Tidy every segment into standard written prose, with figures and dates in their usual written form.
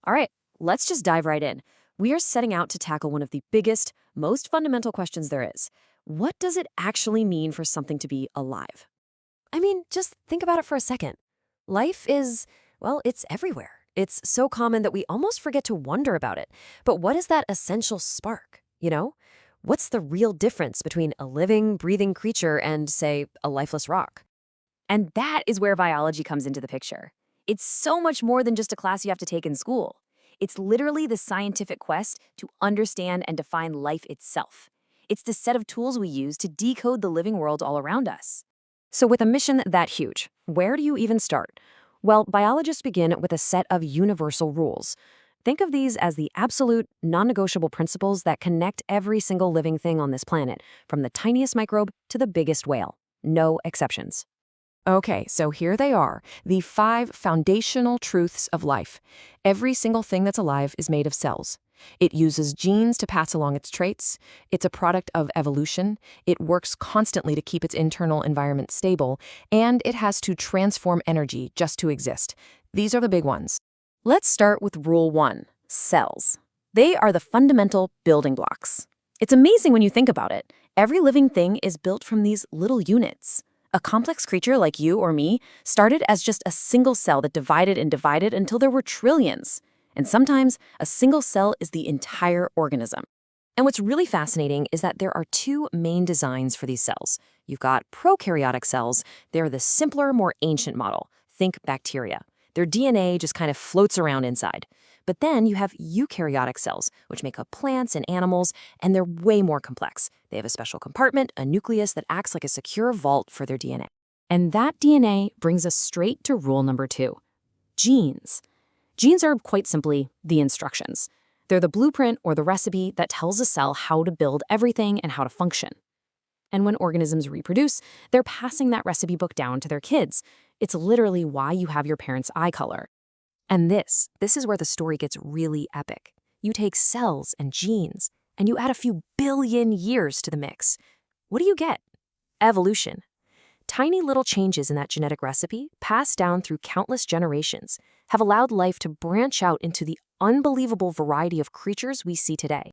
All right, let's just dive right in. We are setting out to tackle one of the biggest, most fundamental questions there is. What does it actually mean for something to be alive? I mean, just think about it for a second. Life is, well, it's everywhere. It's so common that we almost forget to wonder about it. But what is that essential spark, you know? What's the real difference between a living, breathing creature and, say, a lifeless rock? And that is where biology comes into the picture. It's so much more than just a class you have to take in school. It's literally the scientific quest to understand and define life itself. It's the set of tools we use to decode the living world all around us. So, with a mission that huge, where do you even start? Well, biologists begin with a set of universal rules. Think of these as the absolute, non negotiable principles that connect every single living thing on this planet, from the tiniest microbe to the biggest whale. No exceptions. Okay, so here they are, the 5 foundational truths of life. Every single thing that's alive is made of cells. It uses genes to pass along its traits. It's a product of evolution. It works constantly to keep its internal environment stable. And it has to transform energy just to exist. These are the big ones. Let's start with Rule 1, cells. They are the fundamental building blocks. It's amazing when you think about it. Every living thing is built from these little units. A complex creature like you or me started as just a single cell that divided and divided until there were trillions. And sometimes a single cell is the entire organism. And what's really fascinating is that there are 2 main designs for these cells. You've got prokaryotic cells. They're the simpler, more ancient model. Think bacteria. Their DNA just kind of floats around inside. But then you have eukaryotic cells, which make up plants and animals, and they're way more complex. They have a special compartment, a nucleus that acts like a secure vault for their DNA. And that DNA brings us straight to rule number 2, genes. Genes are quite simply the instructions. They're the blueprint or the recipe that tells a cell how to build everything and how to function. And when organisms reproduce, they're passing that recipe book down to their kids. It's literally why you have your parents' eye color. And this is where the story gets really epic. You take cells and genes, and you add a few billion years to the mix. What do you get? Evolution. Tiny little changes in that genetic recipe, passed down through countless generations, have allowed life to branch out into the unbelievable variety of creatures we see today.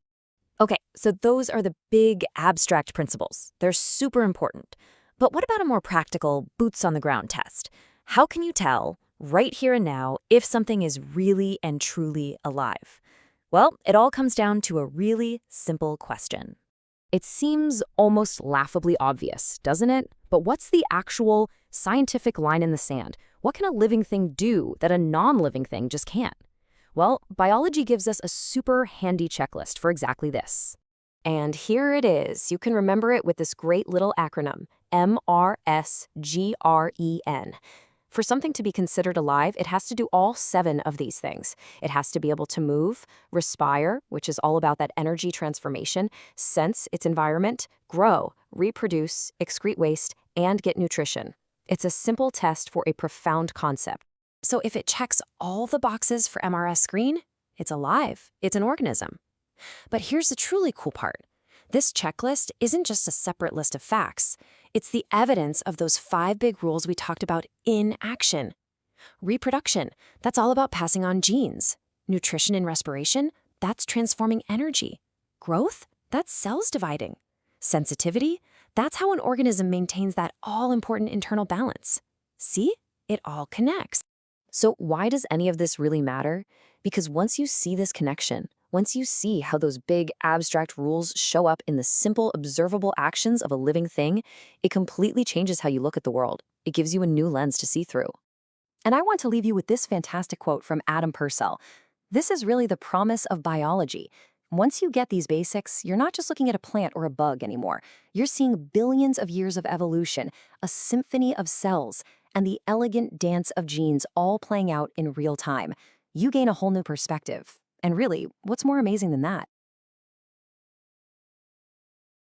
Okay, so those are the big abstract principles. They're super important. But what about a more practical, boots on the ground test? How can you tell, right here and now, if something is really and truly alive? Well, it all comes down to a really simple question. It seems almost laughably obvious, doesn't it? But what's the actual scientific line in the sand? What can a living thing do that a non-living thing just can't? Well, biology gives us a super handy checklist for exactly this. And here it is. You can remember it with this great little acronym, MRSGREN. For something to be considered alive, it has to do all 7 of these things. It has to be able to move, respire, which is all about that energy transformation, sense its environment, grow, reproduce, excrete waste, and get nutrition. It's a simple test for a profound concept. So if it checks all the boxes for MRS screen, it's alive. It's an organism. But here's the truly cool part. This checklist isn't just a separate list of facts. It's the evidence of those 5 big rules we talked about in action. Reproduction, that's all about passing on genes. Nutrition and respiration, that's transforming energy. Growth, that's cells dividing. Sensitivity, that's how an organism maintains that all-important internal balance. See? It all connects. So why does any of this really matter? Because once you see this connection, once you see how those big abstract rules show up in the simple observable actions of a living thing, it completely changes how you look at the world. It gives you a new lens to see through. And I want to leave you with this fantastic quote from Adam Purcell. This is really the promise of biology. Once you get these basics, you're not just looking at a plant or a bug anymore. You're seeing billions of years of evolution, a symphony of cells, and the elegant dance of genes all playing out in real time. You gain a whole new perspective. And really, what's more amazing than that?